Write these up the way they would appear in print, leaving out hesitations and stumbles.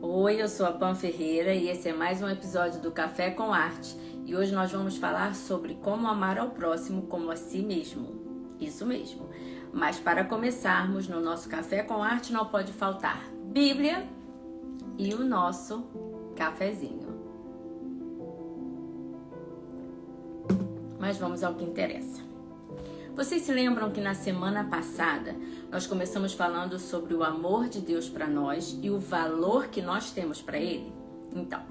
Oi, eu sou a Pam Ferreira e esse é mais um episódio do Café com Arte. E hoje nós vamos falar sobre como amar ao próximo como a si mesmo. Isso mesmo. Mas para começarmos, no nosso Café com Arte não pode faltar Bíblia e o nosso cafezinho. Mas vamos ao que interessa. Vocês se lembram que na semana passada nós começamos falando sobre o amor de Deus para nós e o valor que nós temos para Ele? Então,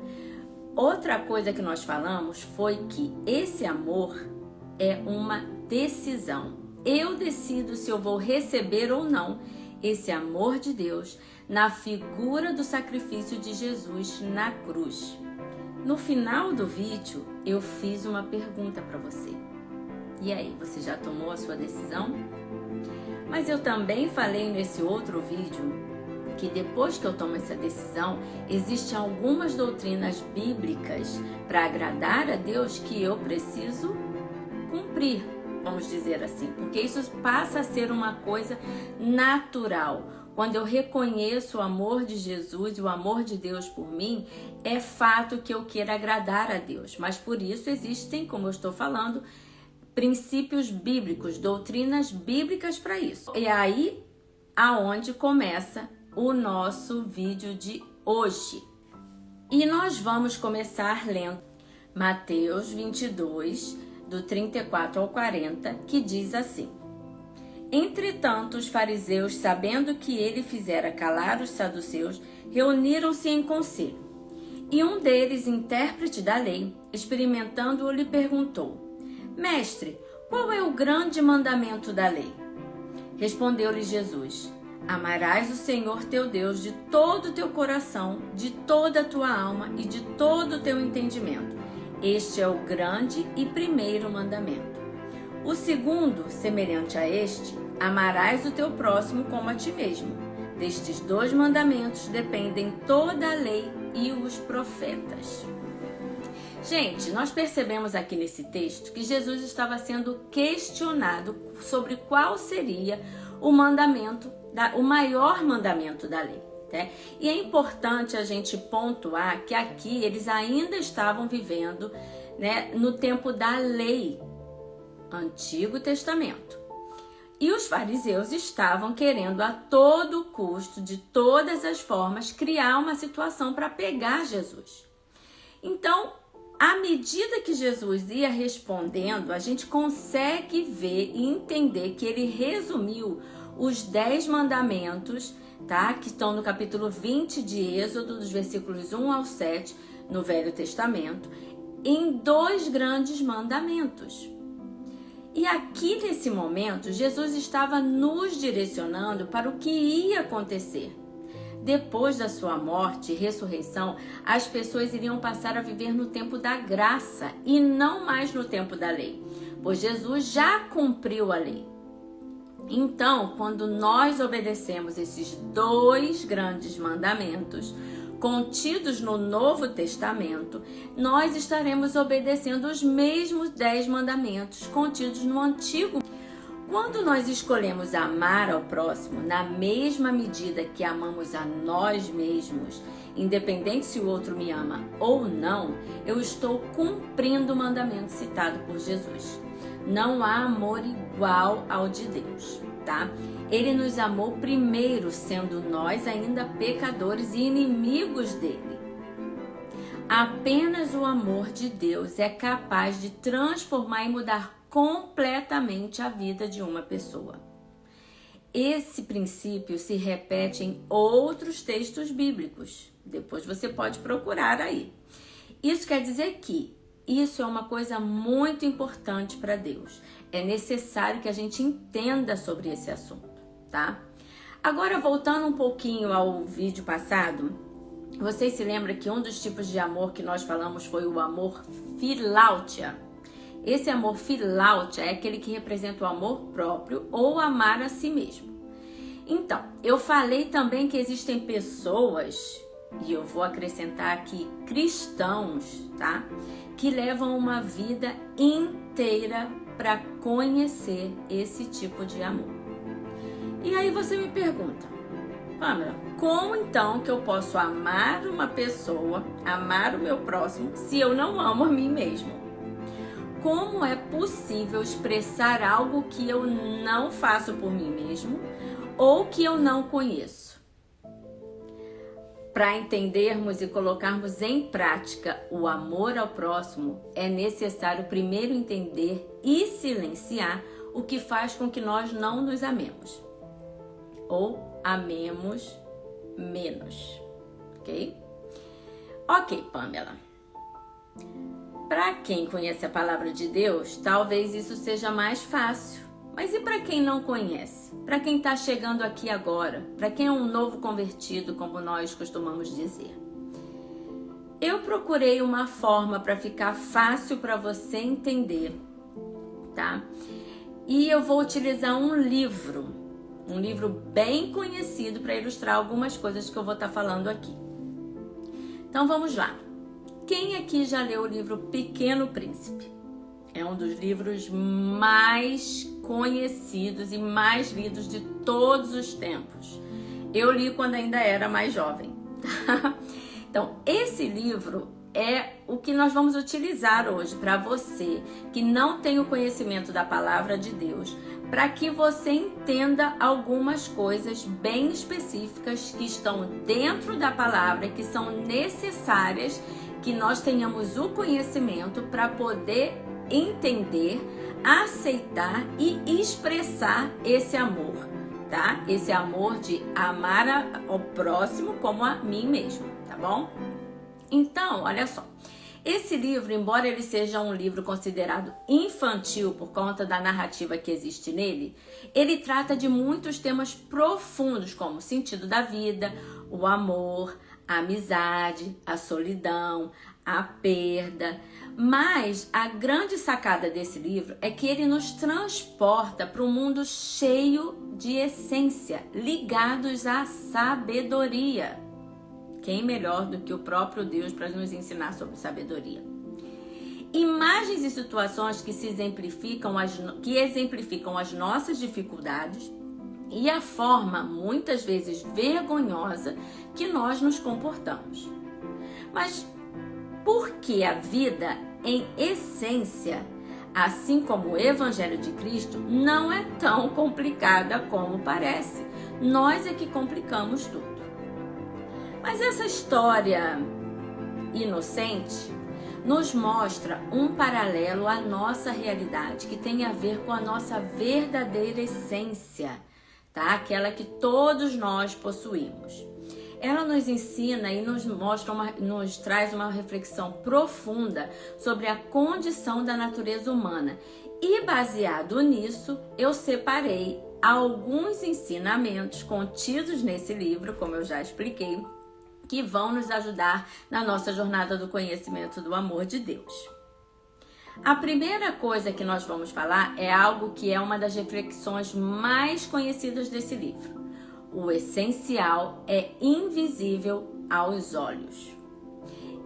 outra coisa que nós falamos foi que esse amor é uma decisão. Eu decido se eu vou receber ou não esse amor de Deus na figura do sacrifício de Jesus na cruz. No final do vídeo, eu fiz uma pergunta para você. E aí, você já tomou a sua decisão? Mas eu também falei nesse outro vídeo que depois que eu tomo essa decisão, existem algumas doutrinas bíblicas para agradar a Deus que eu preciso cumprir, vamos dizer assim, porque isso passa a ser uma coisa natural. Quando eu reconheço o amor de Jesus e o amor de Deus por mim, é fato que eu queira agradar a Deus. Mas por isso existem, como eu estou falando, princípios bíblicos, doutrinas bíblicas para isso. E aí, aonde começa o nosso vídeo de hoje. E nós vamos começar lendo Mateus 22, do 34 ao 40, que diz assim: Entretanto, os fariseus, sabendo que ele fizera calar os saduceus, reuniram-se em conselho. E um deles, intérprete da lei, experimentando-o, lhe perguntou: Mestre, qual é o grande mandamento da lei? Respondeu-lhe Jesus: Amarás o Senhor teu Deus de todo o teu coração, de toda a tua alma e de todo o teu entendimento. Este é o grande e primeiro mandamento. O segundo, semelhante a este, amarás o teu próximo como a ti mesmo. Destes dois mandamentos dependem toda a lei e os profetas. Gente, nós percebemos aqui nesse texto que Jesus estava sendo questionado sobre qual seria o mandamento, o maior mandamento da lei. Né? E é importante a gente pontuar que aqui eles ainda estavam vivendo, né, no tempo da lei, Antigo Testamento. E os fariseus estavam querendo a todo custo, de todas as formas, criar uma situação para pegar Jesus. Então, à medida que Jesus ia respondendo, a gente consegue ver e entender que ele resumiu os 10 mandamentos, tá? Que estão no capítulo 20 de Êxodo, dos versículos 1 ao 7, no Velho Testamento, em 2 grandes mandamentos. E aqui nesse momento, Jesus estava nos direcionando para o que ia acontecer. Depois da sua morte e ressurreição, as pessoas iriam passar a viver no tempo da graça e não mais no tempo da lei, pois Jesus já cumpriu a lei. Então, quando nós obedecemos esses 2 grandes mandamentos contidos no Novo Testamento, nós estaremos obedecendo os mesmos 10 mandamentos contidos no Antigo. Quando nós escolhemos amar ao próximo na mesma medida que amamos a nós mesmos, independente se o outro me ama ou não, eu estou cumprindo o mandamento citado por Jesus. Não há amor igual ao de Deus, tá? Ele nos amou primeiro, sendo nós ainda pecadores e inimigos dele. Apenas o amor de Deus é capaz de transformar e mudar completamente a vida de uma pessoa. Esse princípio se repete em outros textos bíblicos. Depois você pode procurar aí. Isso quer dizer que isso é uma coisa muito importante para Deus. É necessário que a gente entenda sobre esse assunto, tá? Agora, voltando um pouquinho ao vídeo passado, vocês se lembram que um dos tipos de amor que nós falamos foi o amor filáutia. Esse amor filáutia é aquele que representa o amor próprio ou amar a si mesmo. Então, eu falei também que existem pessoas, e eu vou acrescentar aqui cristãos, tá? Que levam uma vida inteira para conhecer esse tipo de amor. E aí você me pergunta, Pamela, como então que eu posso amar uma pessoa, amar o meu próximo, se eu não amo a mim mesmo? Como é possível expressar algo que eu não faço por mim mesmo ou que eu não conheço? Para entendermos e colocarmos em prática o amor ao próximo, é necessário primeiro entender e silenciar o que faz com que nós não nos amemos ou amemos menos, ok? Ok, Pamela. Para quem conhece a palavra de Deus, talvez isso seja mais fácil. Mas e para quem não conhece? Para quem está chegando aqui agora? Para quem é um novo convertido, como nós costumamos dizer? Eu procurei uma forma para ficar fácil para você entender, tá? E eu vou utilizar um livro bem conhecido para ilustrar algumas coisas que eu vou estar falando aqui. Então vamos lá. Quem aqui já leu o livro Pequeno Príncipe? É um dos livros mais conhecidos e mais lidos de todos os tempos. Eu li quando ainda era mais jovem. Então, esse livro é o que nós vamos utilizar hoje para você que não tem o conhecimento da palavra de Deus, para que você entenda algumas coisas bem específicas que estão dentro da palavra, que são necessárias que nós tenhamos o conhecimento para poder entender, aceitar e expressar esse amor, tá? Esse amor de amar ao próximo como a mim mesmo, tá bom? Então, olha só. Esse livro, embora ele seja um livro considerado infantil por conta da narrativa que existe nele, ele trata de muitos temas profundos como o sentido da vida, o amor, a amizade, a solidão, a perda. Mas a grande sacada desse livro é que ele nos transporta para um mundo cheio de essência, ligados à sabedoria. Quem melhor do que o próprio Deus para nos ensinar sobre sabedoria? Imagens e situações que exemplificam as nossas dificuldades e a forma, muitas vezes vergonhosa, que nós nos comportamos. Mas por que a vida, em essência, assim como o Evangelho de Cristo, não é tão complicada como parece? Nós é que complicamos tudo. Mas essa história inocente nos mostra um paralelo à nossa realidade, que tem a ver com a nossa verdadeira essência, tá? Aquela que todos nós possuímos. Ela nos ensina e nos traz uma reflexão profunda sobre a condição da natureza humana. E baseado nisso, eu separei alguns ensinamentos contidos nesse livro, como eu já expliquei, que vão nos ajudar na nossa jornada do conhecimento do amor de Deus. A primeira coisa que nós vamos falar é algo que é uma das reflexões mais conhecidas desse livro. O essencial é invisível aos olhos.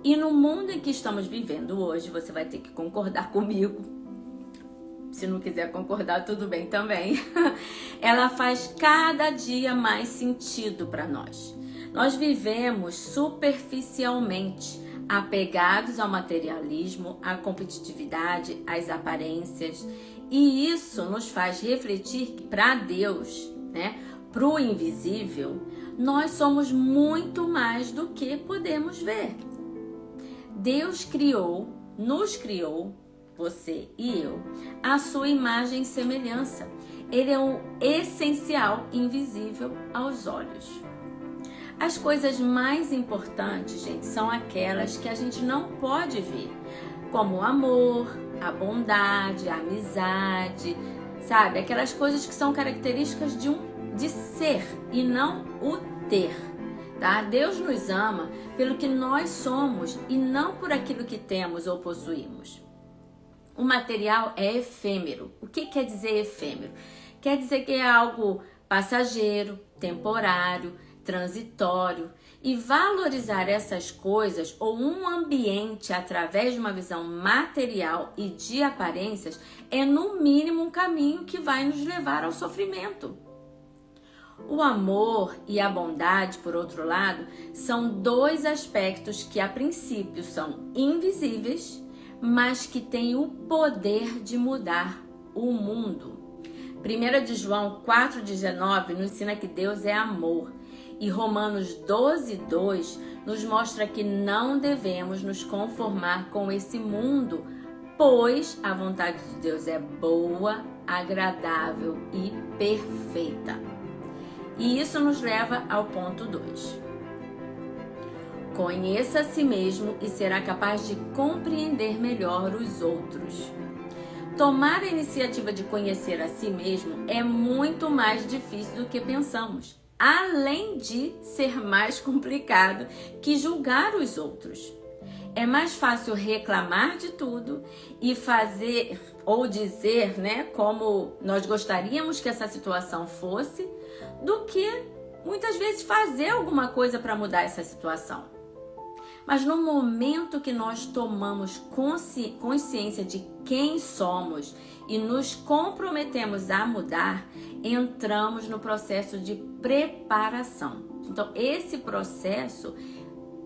E no mundo em que estamos vivendo hoje, você vai ter que concordar comigo. Se não quiser concordar, tudo bem também. Ela faz cada dia mais sentido para nós. Nós vivemos superficialmente, apegados ao materialismo, à competitividade, às aparências. E isso nos faz refletir que para Deus, para o invisível, nós somos muito mais do que podemos ver. Deus nos criou, você e eu, à sua imagem e semelhança. Ele é um essencial invisível aos olhos. As coisas mais importantes, gente, são aquelas que a gente não pode ver, como o amor, a bondade, a amizade, sabe? Aquelas coisas que são características de ser e não o ter, tá? Deus nos ama pelo que nós somos e não por aquilo que temos ou possuímos. O material é efêmero. O que quer dizer efêmero? Quer dizer que é algo passageiro, temporário, transitório, e valorizar essas coisas ou um ambiente através de uma visão material e de aparências é no mínimo um caminho que vai nos levar ao sofrimento. O amor e a bondade, por outro lado, são dois aspectos que a princípio são invisíveis, mas que têm o poder de mudar o mundo. 1 de João 4,19 nos ensina que Deus é amor. E Romanos 12,2 nos mostra que não devemos nos conformar com esse mundo, pois a vontade de Deus é boa, agradável e perfeita. E isso nos leva ao ponto 2. Conheça a si mesmo e será capaz de compreender melhor os outros. Tomar a iniciativa de conhecer a si mesmo é muito mais difícil do que pensamos, além de ser mais complicado que julgar os outros. É mais fácil reclamar de tudo e fazer ou dizer, como nós gostaríamos que essa situação fosse, do que muitas vezes fazer alguma coisa para mudar essa situação. Mas no momento que nós tomamos consciência de quem somos e nos comprometemos a mudar, entramos no processo de preparação. Então, esse processo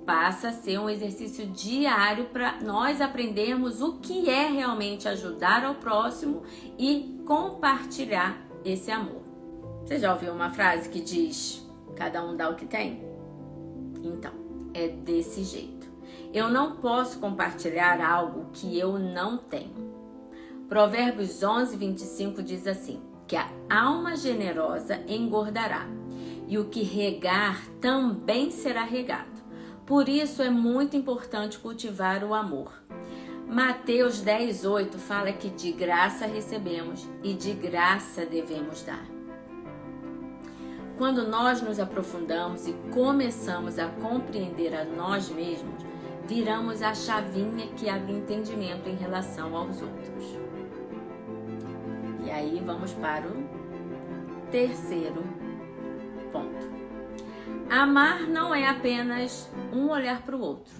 passa a ser um exercício diário para nós aprendermos o que é realmente ajudar ao próximo e compartilhar esse amor. Você já ouviu uma frase que diz: cada um dá o que tem? Então, é desse jeito. Eu não posso compartilhar algo que eu não tenho. Provérbios 11:25 diz assim: que a alma generosa engordará, e o que regar também será regado. Por isso é muito importante cultivar o amor. Mateus 10:8 fala que de graça recebemos e de graça devemos dar. Quando nós nos aprofundamos e começamos a compreender a nós mesmos, viramos a chavinha que abre entendimento em relação aos outros. E aí vamos para o terceiro ponto. Amar não é apenas um olhar para o outro,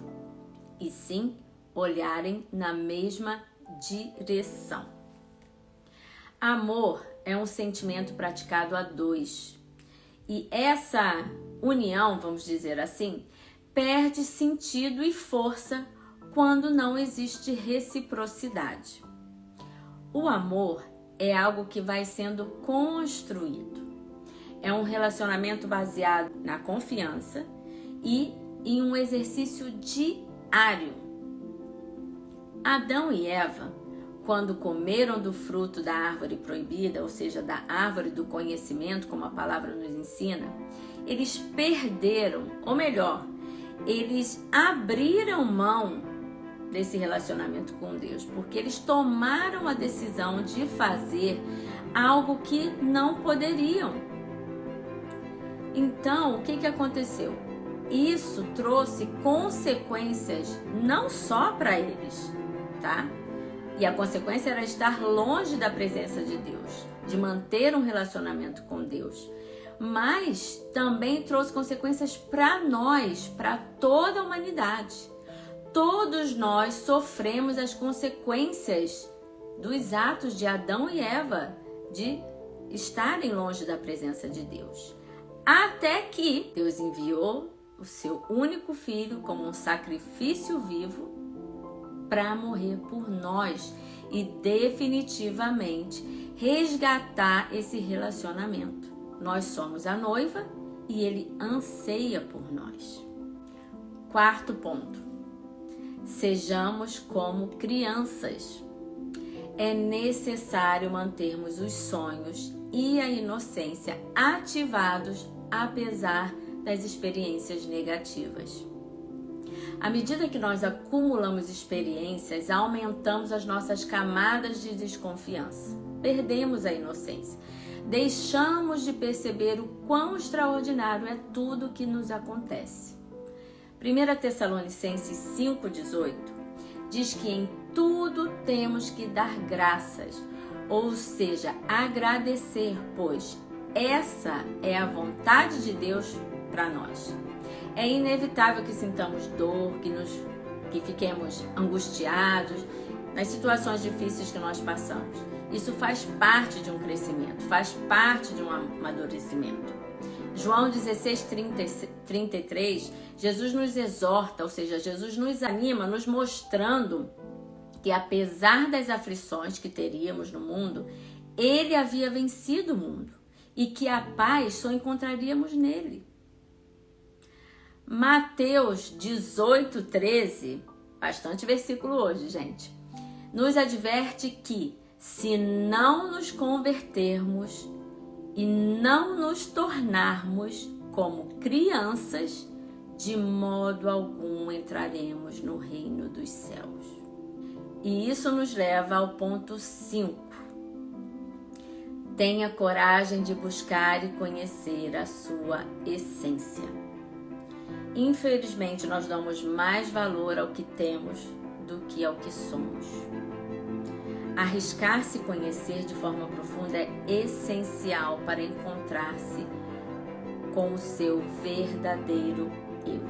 e sim olharem na mesma direção. Amor é um sentimento praticado a dois. E essa união, vamos dizer assim, perde sentido e força quando não existe reciprocidade. O amor é algo que vai sendo construído. É um relacionamento baseado na confiança e em um exercício diário. Adão e Eva, quando comeram do fruto da árvore proibida, ou seja, da árvore do conhecimento, como a palavra nos ensina, eles perderam, ou melhor, eles abriram mão desse relacionamento com Deus, porque eles tomaram a decisão de fazer algo que não poderiam. Então, o que aconteceu? Isso trouxe consequências não só para eles, tá? E a consequência era estar longe da presença de Deus, de manter um relacionamento com Deus. Mas também trouxe consequências para nós, para toda a humanidade. Todos nós sofremos as consequências dos atos de Adão e Eva de estarem longe da presença de Deus. Até que Deus enviou o seu único filho como um sacrifício vivo para morrer por nós e definitivamente resgatar esse relacionamento. Nós somos a noiva e ele anseia por nós. Quarto ponto. Sejamos como crianças. É necessário mantermos os sonhos e a inocência ativados apesar das experiências negativas. À medida que nós acumulamos experiências, aumentamos as nossas camadas de desconfiança. Perdemos a inocência. Deixamos de perceber o quão extraordinário é tudo que nos acontece. 1 Tessalonicenses 5,18 diz que em tudo temos que dar graças, ou seja, agradecer, pois essa é a vontade de Deus para nós. É inevitável que sintamos dor, que fiquemos angustiados nas situações difíceis que nós passamos. Isso faz parte de um crescimento, faz parte de um amadurecimento. João 16, 33, Jesus nos exorta, ou seja, Jesus nos anima, nos mostrando que apesar das aflições que teríamos no mundo, ele havia vencido o mundo e que a paz só encontraríamos nele. Mateus 18, 13, bastante versículo hoje, gente, nos adverte que se não nos convertermos e não nos tornarmos como crianças, de modo algum entraremos no reino dos céus. E isso nos leva ao ponto 5. Tenha coragem de buscar e conhecer a sua essência. Infelizmente, nós damos mais valor ao que temos do que ao que somos. Arriscar-se conhecer de forma profunda é essencial para encontrar-se com o seu verdadeiro eu.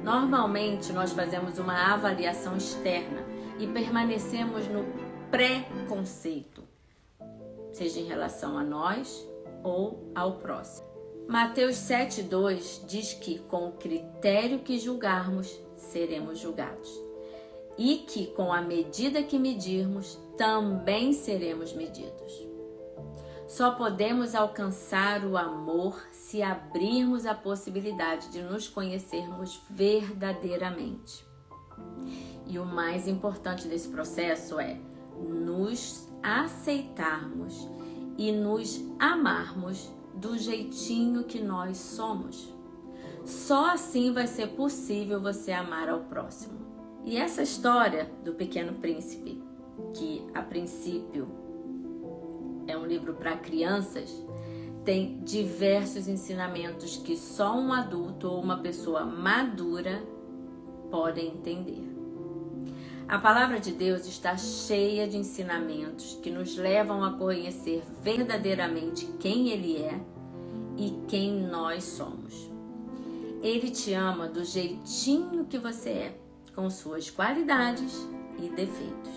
Normalmente, nós fazemos uma avaliação externa e permanecemos no preconceito, seja em relação a nós ou ao próximo. Mateus 7,2 diz que com o critério que julgarmos, seremos julgados. E que com a medida que medirmos, também seremos medidos. Só podemos alcançar o amor se abrirmos a possibilidade de nos conhecermos verdadeiramente. E o mais importante desse processo é nos aceitarmos e nos amarmos do jeitinho que nós somos. Só assim vai ser possível você amar ao próximo. E essa história do Pequeno Príncipe, que a princípio é um livro para crianças, tem diversos ensinamentos que só um adulto ou uma pessoa madura podem entender. A palavra de Deus está cheia de ensinamentos que nos levam a conhecer verdadeiramente quem Ele é e quem nós somos. Ele te ama do jeitinho que você é, com suas qualidades e defeitos.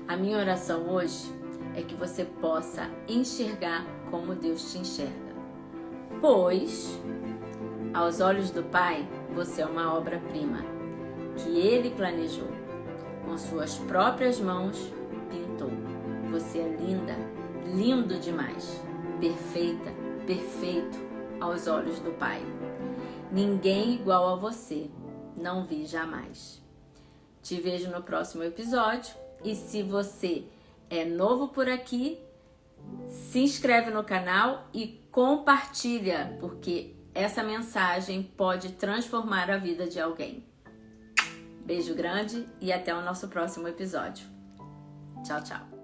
A minha oração hoje é que você possa enxergar como Deus te enxerga. Pois, aos olhos do Pai, você é uma obra-prima que Ele planejou, com suas próprias mãos pintou. Você é linda, lindo demais, perfeita, perfeito aos olhos do Pai. Ninguém igual a você, não vi jamais. Te vejo no próximo episódio e se você é novo por aqui, se inscreve no canal e compartilha, porque essa mensagem pode transformar a vida de alguém. Beijo grande e até o nosso próximo episódio. Tchau, tchau.